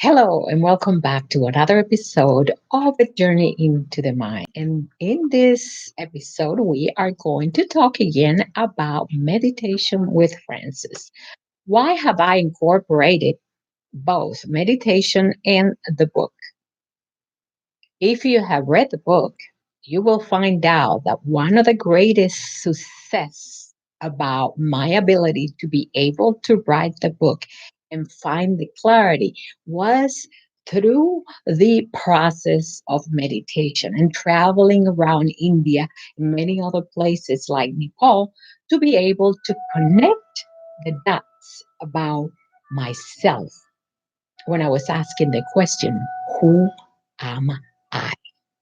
Hello, and welcome back to another episode of A Journey into the Mind. And in this episode, we are going to talk again about meditation with Francis. Why have I incorporated both meditation and the book? If you have read the book, you will find out that one of the greatest success about my ability to be able to write the book and find the clarity was through the process of meditation and traveling around India and many other places like Nepal to be able to connect the dots about myself when I was asking the question, who am I?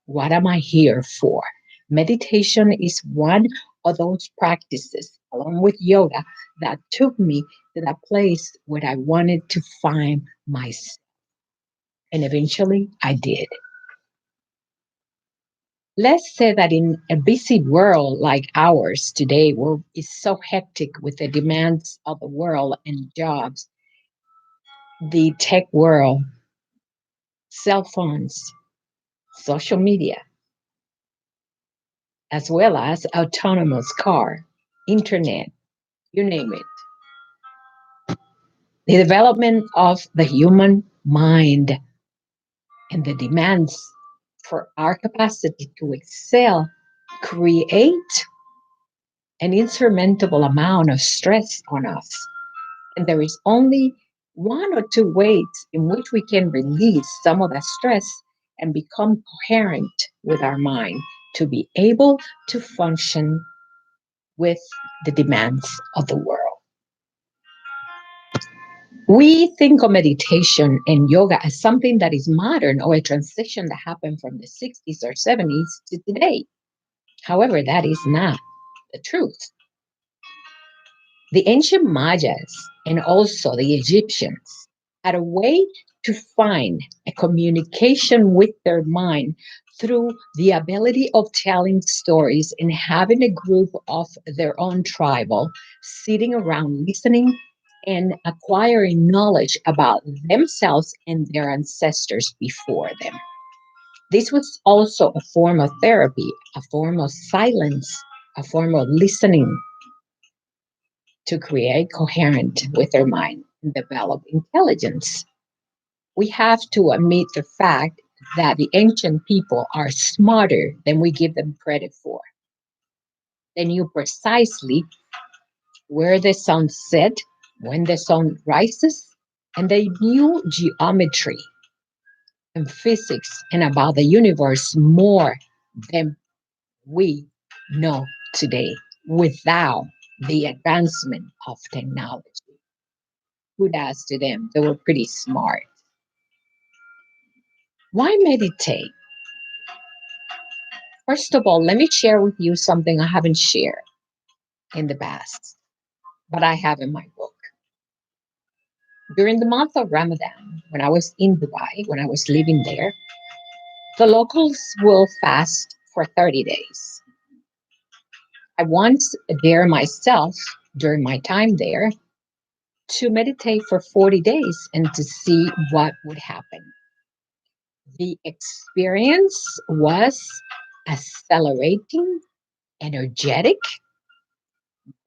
What am I here for? Meditation is one of those practices, along with yoga, that took me to that place where I wanted to find myself. And eventually I did. Let's say that in a busy world like ours today, where it's so hectic with the demands of the world and jobs, the tech world, cell phones, social media, as well as autonomous car, internet, you name it. The development of the human mind and the demands for our capacity to excel create an insurmountable amount of stress on us. And there is only one or two ways in which we can release some of that stress and become coherent with our mind to be able to function with the demands of the world. We think of meditation and yoga as something that is modern or a transition that happened from the 60s or 70s to today. However, that is not the truth. The ancient Mayas and also the Egyptians had a way to find a communication with their mind through the ability of telling stories and having a group of their own tribal sitting around listening and acquiring knowledge about themselves and their ancestors before them. This was also a form of therapy, a form of silence, a form of listening to create coherent with their mind and develop intelligence. We have to admit the fact that the ancient people are smarter than we give them credit for. They knew precisely where the sun set, when the sun rises, and they knew geometry and physics and about the universe more than we know today without the advancement of technology. Kudos to them. They were pretty smart. Why meditate? First of all, let me share with you something I haven't shared in the past, but I have in my book. During the month of Ramadan, when I was in Dubai, when I was living there, the locals will fast for 30 days. I once dare myself during my time there to meditate for 40 days and to see what would happen. The experience was accelerating, energetic,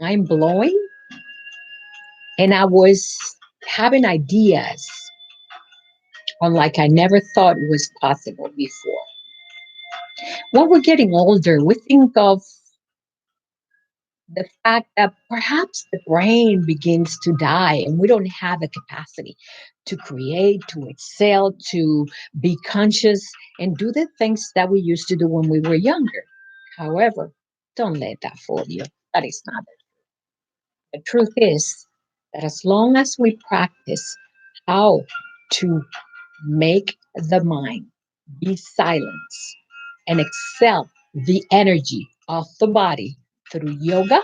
mind blowing, and I was having ideas on like I never thought was possible before. When we're getting older, we think of the fact that perhaps the brain begins to die and we don't have the capacity to create, to excel, to be conscious and do the things that we used to do when we were younger. However, don't let that fool you. That is not it. The truth is that as long as we practice how to make the mind be silent and excel the energy of the body through yoga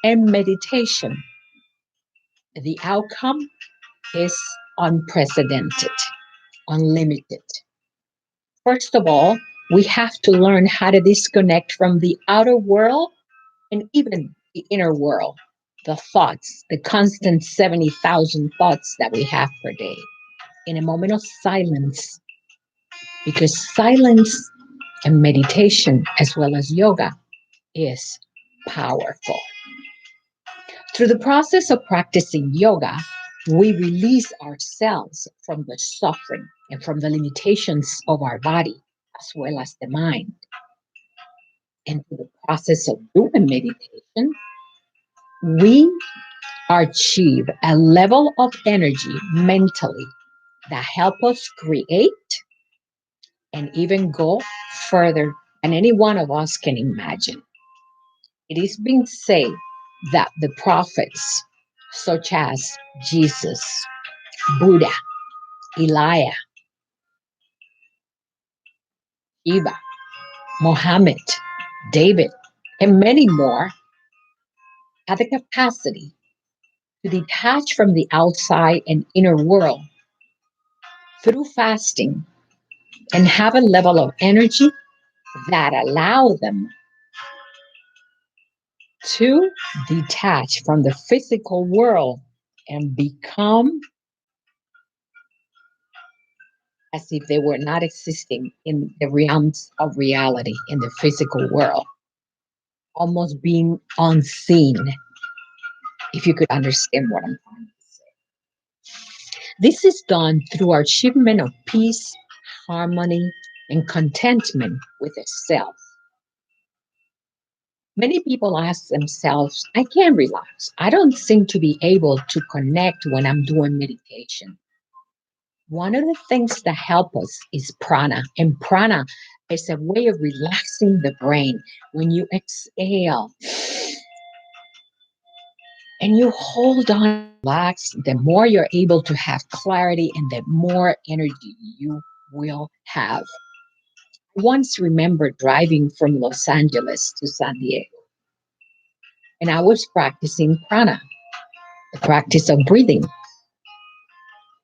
and meditation, the outcome is unprecedented, unlimited. First of all, we have to learn how to disconnect from the outer world and even the inner world. the thoughts, the constant 70,000 thoughts that we have per day, in a moment of silence, because silence and meditation, as well as yoga, is powerful. Through the process of practicing yoga, we release ourselves from the suffering and from the limitations of our body, as well as the mind. And through the process of doing meditation, we achieve a level of energy mentally that help us create and even go further than any one of us can imagine. It is being said that the prophets, such as Jesus, Buddha, Elijah, Eva, Mohammed, David, and many more, had the capacity to detach from the outside and inner world through fasting and have a level of energy that allow them to detach from the physical world and become as if they were not existing in the realms of reality in the physical world, almost being unseen, if you could understand what I'm trying to say. This is done through our achievement of peace, harmony, and contentment with the self. Many people ask themselves, I can't relax. I don't seem to be able to connect when I'm doing meditation. One of the things that help us is prana, and prana is a way of relaxing the brain. When you exhale and you hold on, relax, the more you're able to have clarity and the more energy you will have. I once remember driving from Los Angeles to San Diego, and I was practicing prana, the practice of breathing.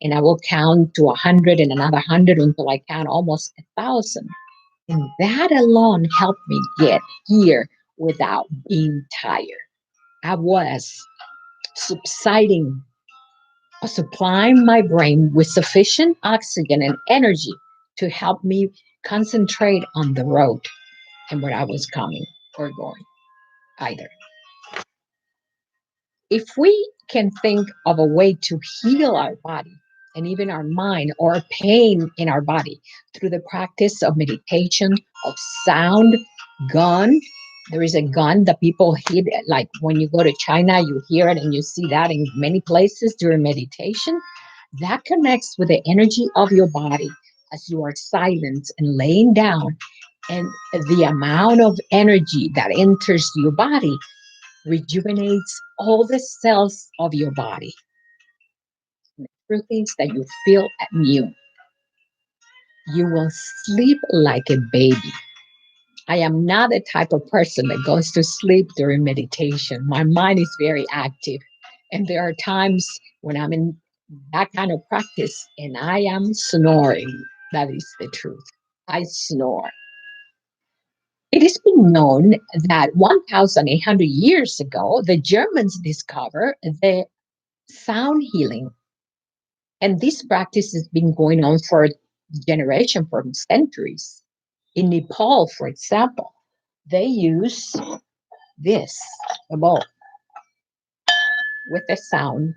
And I will count to 100 and another 100 until I count almost 1,000. And that alone helped me get here without being tired. I was subsiding, supplying my brain with sufficient oxygen and energy to help me concentrate on the road and where I was coming or going, either. If we can think of a way to heal our body and even our mind or pain in our body through the practice of meditation, of sound, gun. There is a gun that people hit, like when you go to China, you hear it and you see that in many places during meditation. That connects with the energy of your body as you are silent and laying down. And the amount of energy that enters your body rejuvenates all the cells of your body. And the truth is that you feel new. You will sleep like a baby. I am not the type of person that goes to sleep during meditation. My mind is very active. And there are times when I'm in that kind of practice and I am snoring. That is the truth. I snore. It has been known that 1,800 years ago, the Germans discovered the sound healing. And this practice has been going on for generations, for centuries. In Nepal, for example, they use this, a bowl with a sound.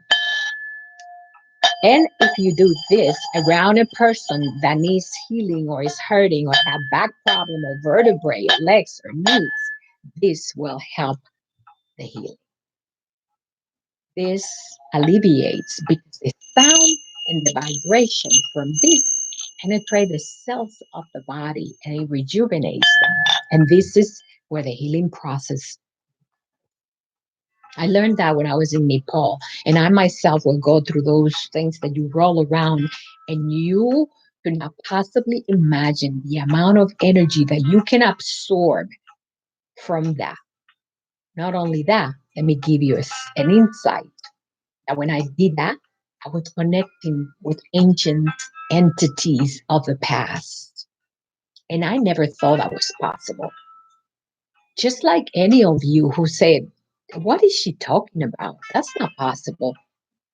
And if you do this around a person that needs healing or is hurting or have back problem or vertebrae, legs or knees, this will help the healing. This alleviates because the sound and the vibration from this penetrate the cells of the body and it rejuvenates them. And this is where the healing process. I learned that when I was in Nepal, and I myself will go through those things that you roll around, and you could not possibly imagine the amount of energy that you can absorb from that. Not only that, let me give you an insight that when I did that, I was connecting with ancient entities of the past. And I never thought that was possible. Just like any of you who said, What is she talking about? That's not possible.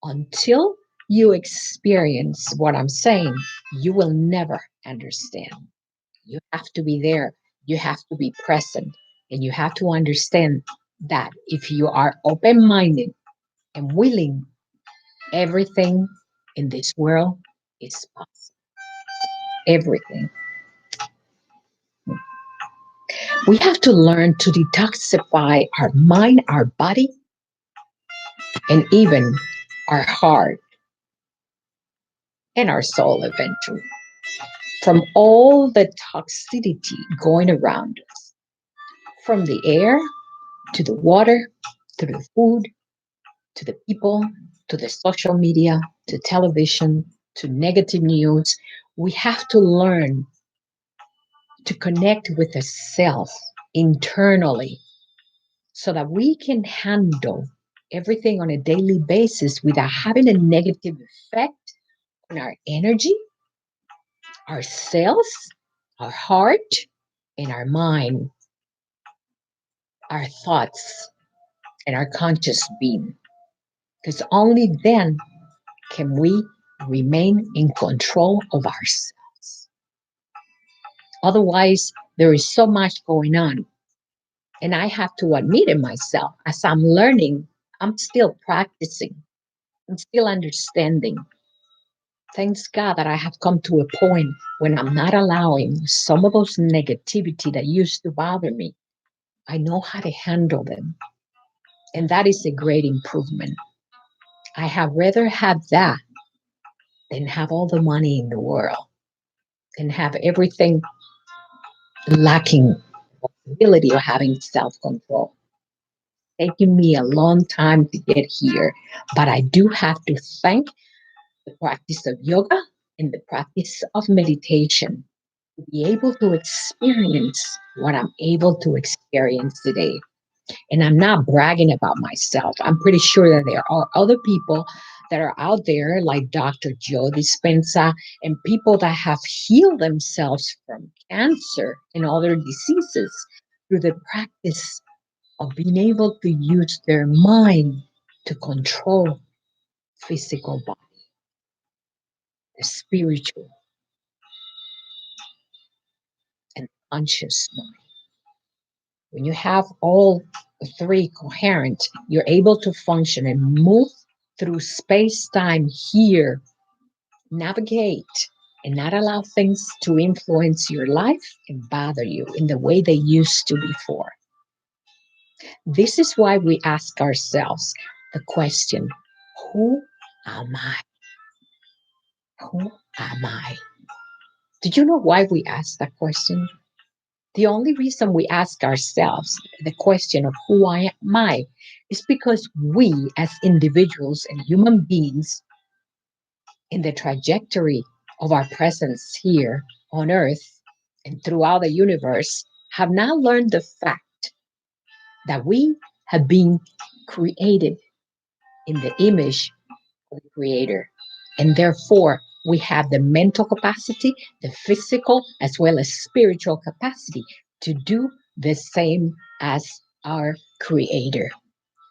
Until you experience what I'm saying, you will never understand. You have to be there, you have to be present, and you have to understand that if you are open minded and willing, everything in this world is possible. Everything. We have to learn to detoxify our mind, our body, and even our heart and our soul eventually from all the toxicity going around us, from the air to the water to the food to the people to the social media to television to negative news. We have to learn to connect with the self internally so that we can handle everything on a daily basis without having a negative effect on our energy, our cells, our heart, and our mind, our thoughts, and our conscious being. Because only then can we remain in control of ourselves. Otherwise, there is so much going on. And I have to admit it myself, as I'm learning, I'm still practicing, I'm still understanding. Thanks God that I have come to a point when I'm not allowing some of those negativity that used to bother me. I know how to handle them. And that is a great improvement. I have rather had that than have all the money in the world and have everything lacking the possibility of having self control. Taking me a long time to get here, but I do have to thank the practice of yoga and the practice of meditation to be able to experience what I'm able to experience today. And I'm not bragging about myself. I'm pretty sure that there are other people that are out there, like Dr. Joe Dispenza, and people that have healed themselves from cancer and other diseases through the practice of being able to use their mind to control physical body, the spiritual and conscious mind. When you have all three coherent, you're able to function and move through space time here, navigate, and not allow things to influence your life and bother you in the way they used to before. This is why we ask ourselves the question, who am I? Who am I? Did you know why we ask that question? The only reason we ask ourselves the question of who I am I is because we, as individuals and human beings, in the trajectory of our presence here on Earth and throughout the universe, have now learned the fact that we have been created in the image of the Creator. And therefore, we have the mental capacity, the physical, as well as spiritual capacity to do the same as our Creator.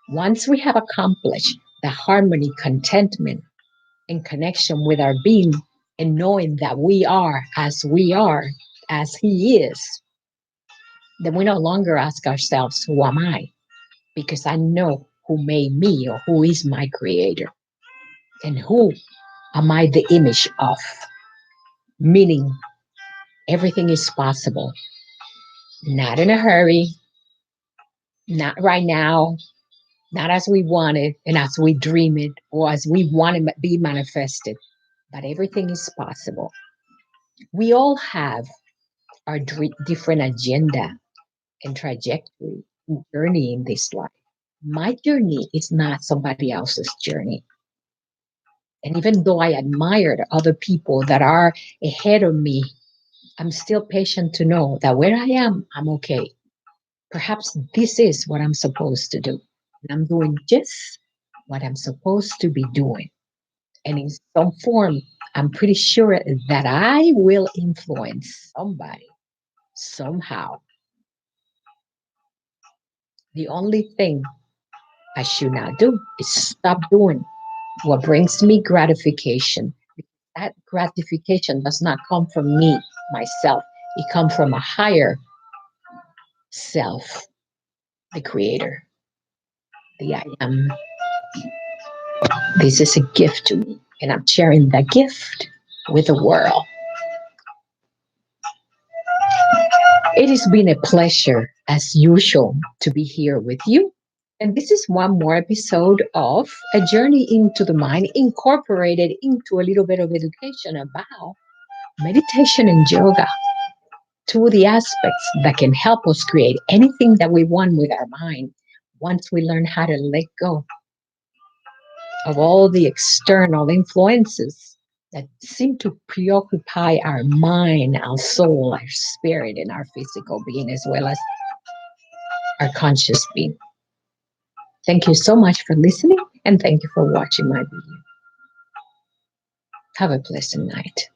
Once we have accomplished the harmony, contentment, and connection with our being, and knowing that we are, as He is, then we no longer ask ourselves, who am I? Because I know who made me or who is my Creator and who am I the image of? Meaning everything is possible, not in a hurry, not right now, not as we want it and as we dream it or as we want it to be manifested, but everything is possible. We all have our different agenda and trajectory and journey in this life. My journey is not somebody else's journey. And even though I admire the other people that are ahead of me, I'm still patient to know that where I am, I'm okay. Perhaps this is what I'm supposed to do. And I'm doing just what I'm supposed to be doing. And in some form, I'm pretty sure that I will influence somebody somehow. The only thing I should not do is stop doing what brings me gratification. That gratification does not come from me, myself. It comes from a higher self, the creator, the I am. This is a gift to me, and I'm sharing that gift with the world. It has been a pleasure, as usual, to be here with you. And this is one more episode of A Journey into the Mind, incorporated into a little bit of education about meditation and yoga, two of the aspects that can help us create anything that we want with our mind once we learn how to let go of all the external influences that seem to preoccupy our mind, our soul, our spirit, and our physical being, as well as our conscious being. Thank you so much for listening, and thank you for watching my video. Have a pleasant night.